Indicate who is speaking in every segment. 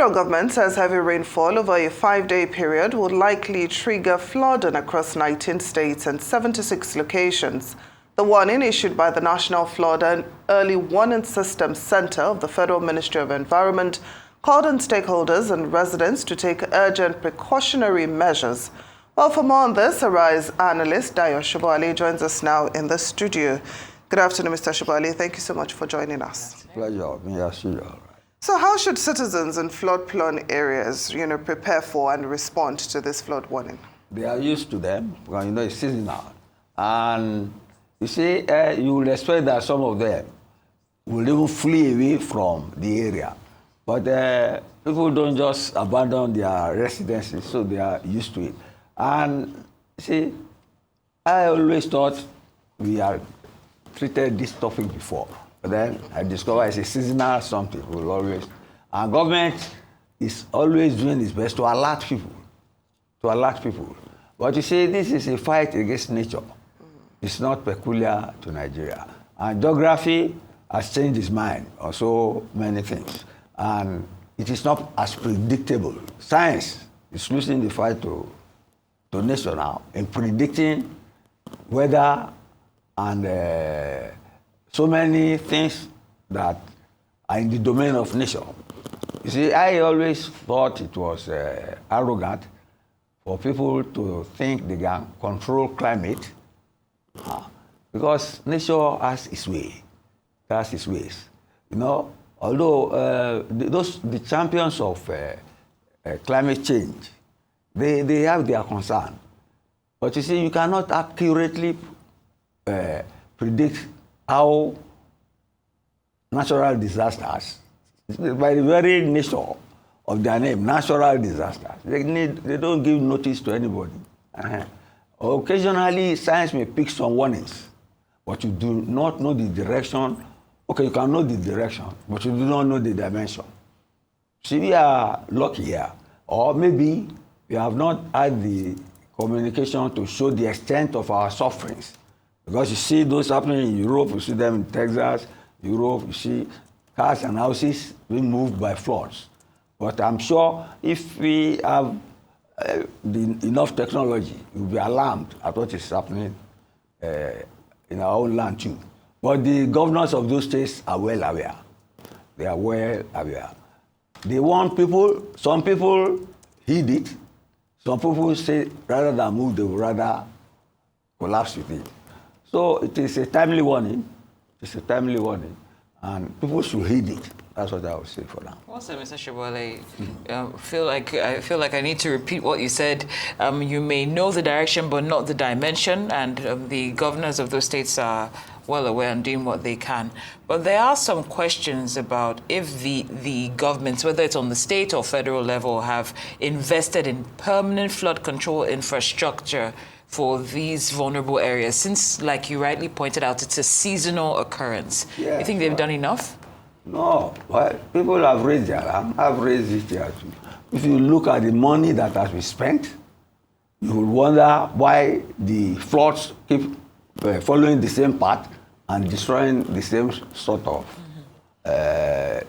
Speaker 1: federal government says heavy rainfall over a 5-day period will likely trigger flooding across 19 states and 76 locations. The warning issued by the National Flood and Early Warning System Center of the Federal Ministry of Environment called on stakeholders and residents to take urgent precautionary measures. Well, for more on this, Arise analyst Dayo Sobowale joins us now in the studio. Good afternoon, Mr. Sobowale. Thank you so much for joining us.
Speaker 2: Pleasure. Yes,
Speaker 1: so how should citizens in flood-prone areas, prepare for and respond to this flood warning?
Speaker 2: They are used to them because, it's seasonal. And you see, you will expect that some of them will even flee away from the area. But people don't just abandon their residences, so they are used to it. And see, I always thought we had treated this topic before. But then I discovered it's a seasonal something. We'll always, and government is always doing its best to alert people. But you see, this is a fight against nature. It's not peculiar to Nigeria. And geography has changed its mind on so many things. And it is not as predictable. Science is losing the fight to nature now in predicting weather and so many things that are in the domain of nature. You see, I always thought it was arrogant for people to think they can control climate because nature has its way, it has its ways. Although the champions of climate change, they have their concern. But you see, you cannot accurately predict how natural disasters, by the very nature of their name, natural disasters, they don't give notice to anybody. Occasionally, science may pick some warnings, but you do not know the direction. Okay, you can know the direction, but you do not know the dimension. See, we are lucky here, or maybe we have not had the communication to show the extent of our sufferings. Because you see those happening in Europe, you see them in Texas, Europe, you see cars and houses being moved by floods. But I'm sure if we have enough technology, we'll be alarmed at what is happening in our own land too. But the governors of those states are well aware. They are well aware. They want people, some people heed it, some people say rather than move, they would rather collapse with it. So it is a timely warning. It's a timely warning, and people should heed it. That's what I would say for now.
Speaker 3: Also, Mr. Sobowale, I feel like I need to repeat what you said. You may know the direction, but not the dimension, and the governors of those states are well aware and doing what they can. But there are some questions about if the governments, whether it's on the state or federal level, have invested in permanent flood control infrastructure for these vulnerable areas, since, like you rightly pointed out, it's a seasonal occurrence.
Speaker 2: Yeah,
Speaker 3: you think they've done enough?
Speaker 2: No, well, people have raised their alarm. I've raised it here too. If you look at the money that has been spent, you will wonder why the floods keep following the same path and destroying the same sort of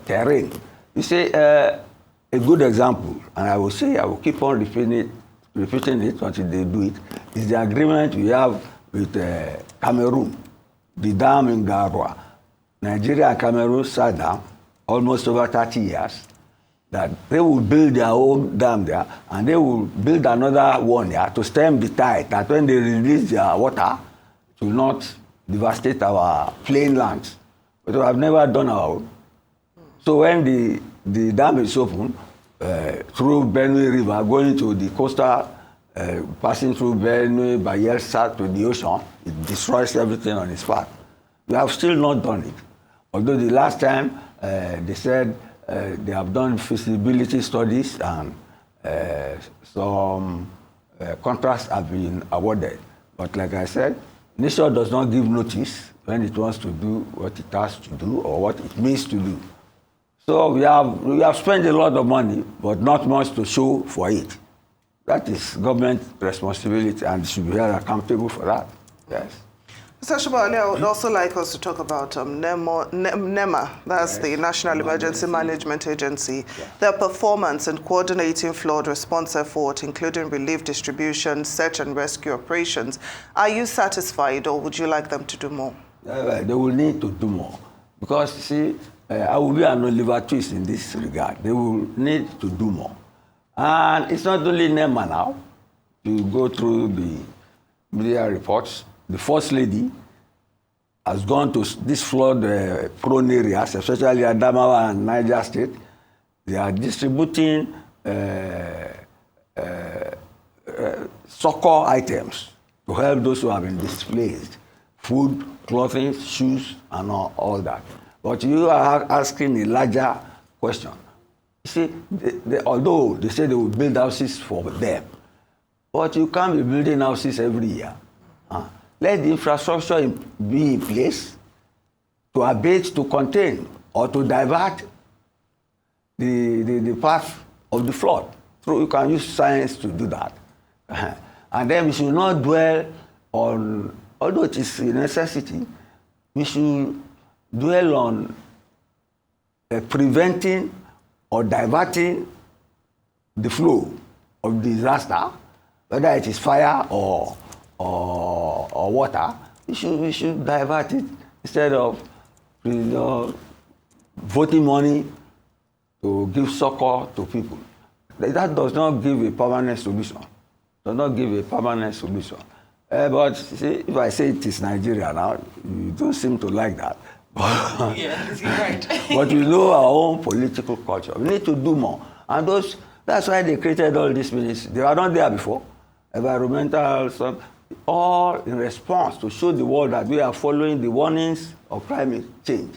Speaker 2: terrain. You see, a good example, and I will keep on repeating it until they do it, is the agreement we have with Cameroon, the dam in Garwa. Nigeria and Cameroon sat down almost over 30 years that they will build their own dam there and they will build another one there to stem the tide, that when they release their water, it will not devastate our plain lands. But we have never done our own. So when the dam is open, through Benue River, going to the coastal, passing through Benue, Bayelsa to the ocean, it destroys everything on its path. We have still not done it. Although the last time they said they have done feasibility studies and some contracts have been awarded. But like I said, nature does not give notice when it wants to do what it has to do or what it means to do. So we have spent a lot of money, but not much to show for it. That is government responsibility, and should be held accountable for that. Yes.
Speaker 1: Mr. Sobowale, I would also like us to talk about NEMA, that's the National Emergency Management Agency, their performance in coordinating flood response effort, including relief distribution, search and rescue operations. Are you satisfied, or would you like them to do more?
Speaker 2: They will need to do more. Because, see, I will be an Oliver Twist in this regard. They will need to do more. And it's not only NEMA now. You go through the media reports. The First Lady has gone to this flood-prone areas, especially Adamawa and Niger State. They are distributing succor items to help those who have been displaced. Food, clothing, shoes, and all that. But you are asking a larger question. You see, although they say they will build houses for them, but you can't be building houses every year. Let the infrastructure be in place to abate, to contain, or to divert the path of the flood. So you can use science to do that. And then we should not dwell on, although it is a necessity, we should dwell on preventing or diverting the flow of disaster, whether it is fire or water. We should divert it instead of voting money to give succor to people. That does not give a permanent solution. Does not give a permanent solution. But see, if I say it is Nigeria now, you don't seem to like that.
Speaker 3: Yeah, you're right.
Speaker 2: But you know our own political culture. We need to do more. And that's why they created all these ministries. They were not there before. Environmental stuff, all in response to show the world that we are following the warnings of climate change.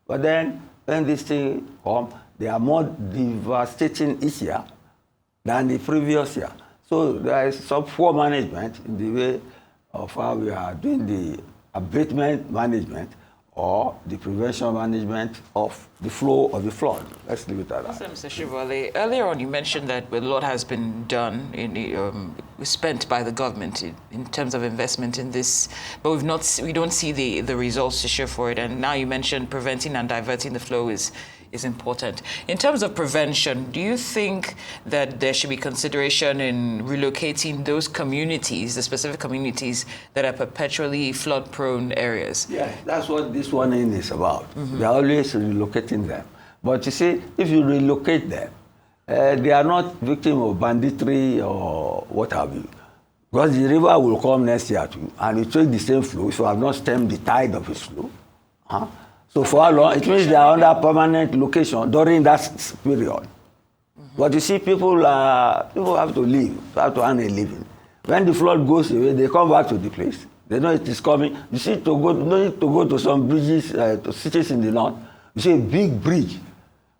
Speaker 2: But then, when this thing comes, they are more devastating each year than the previous year. So there is some poor management in the way of how we are doing the abatement management or the prevention management of the flow of the flood. Let's leave it at that.
Speaker 3: Mr. Sobowale, earlier on you mentioned that a lot has been done, spent by the government in terms of investment in this, but we don't see the results to show for it. And now you mentioned preventing and diverting the flow is important. In terms of prevention, do you think that there should be consideration in relocating those communities, the specific communities that are perpetually flood-prone areas?
Speaker 2: Yeah, that's what this one is about. They are always relocating them. But you see, if you relocate them, they are not victims of banditry or what have you. Because the river will come next year too, and it take the same flow, so I have not stemmed the tide of its flow. So for how long? It means they are under permanent location during that period. But you see, people have to live, have to earn a living. When the flood goes away, they come back to the place. They know it is coming. You see, no need to go to some bridges, to cities in the north. You see a big bridge,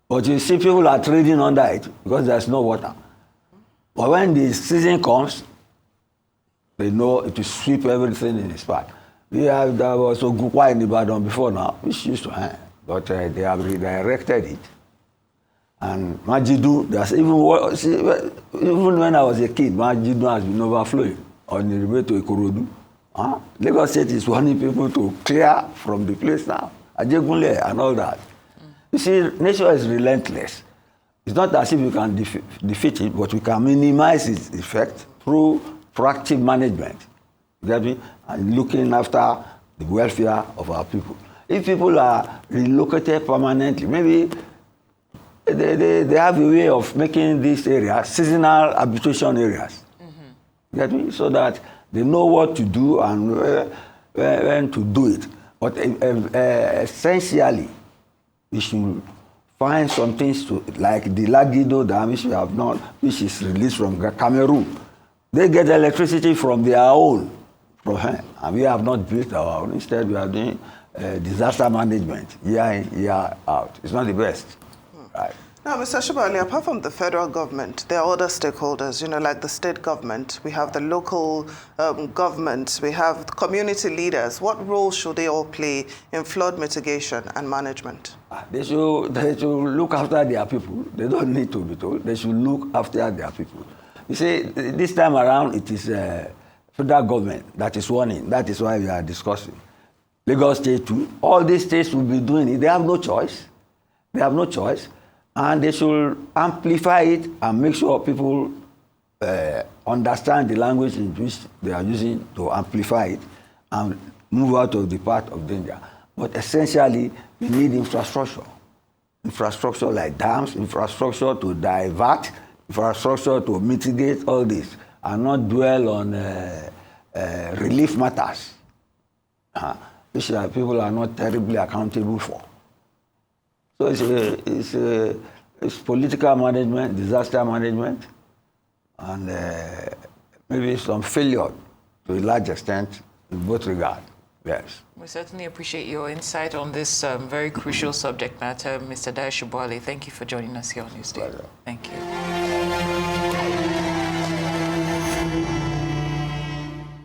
Speaker 2: but you see people are trading under it because there's no water. But when the season comes, they know it will sweep everything in its path. There was a Gukwa in Ibadan before now, which used to hang, but they have redirected it. And Majidu, even when I was a kid, Majidu has been overflowing on the way to Ikorodu. Lagos State is wanting people to clear from the place now, Ajegunle and all that. You see, nature is relentless. It's not as if you can defeat it, but we can minimize its effect through proactive management. And looking after the welfare of our people. If people are relocated permanently, maybe they have a way of making these areas seasonal habitation areas. So that they know what to do and when to do it. But essentially, we should find some things to, like the Lagido Dam, which we have not, which is released from Cameroon. They get electricity from their own. And we have not built our own. Instead, we are doing disaster management year in, year out. It's not the best. Right.
Speaker 1: Now, Mr. Sobowale, apart from the federal government, there are other stakeholders, like the state government. We have the local government. We have community leaders. What role should they all play in flood mitigation and management?
Speaker 2: They should look after their people. They don't need to be told. They should look after their people. You see, this time around, it is federal government that is warning. That is why we are discussing. Lagos State too. All these states will be doing it. They have no choice. They have no choice. And they should amplify it and make sure people understand the language in which they are using to amplify it and move out of the path of danger. But essentially, we need infrastructure. Infrastructure like dams, infrastructure to divert, infrastructure to mitigate all this, and not dwell on relief matters, which people are not terribly accountable for. So it's political management, disaster management, and maybe some failure to a large extent in both regards. Yes.
Speaker 3: We certainly appreciate your insight on this very crucial subject matter, Mr. Dayo Sobowale. Thank you for joining us here on Newsday. Thank you.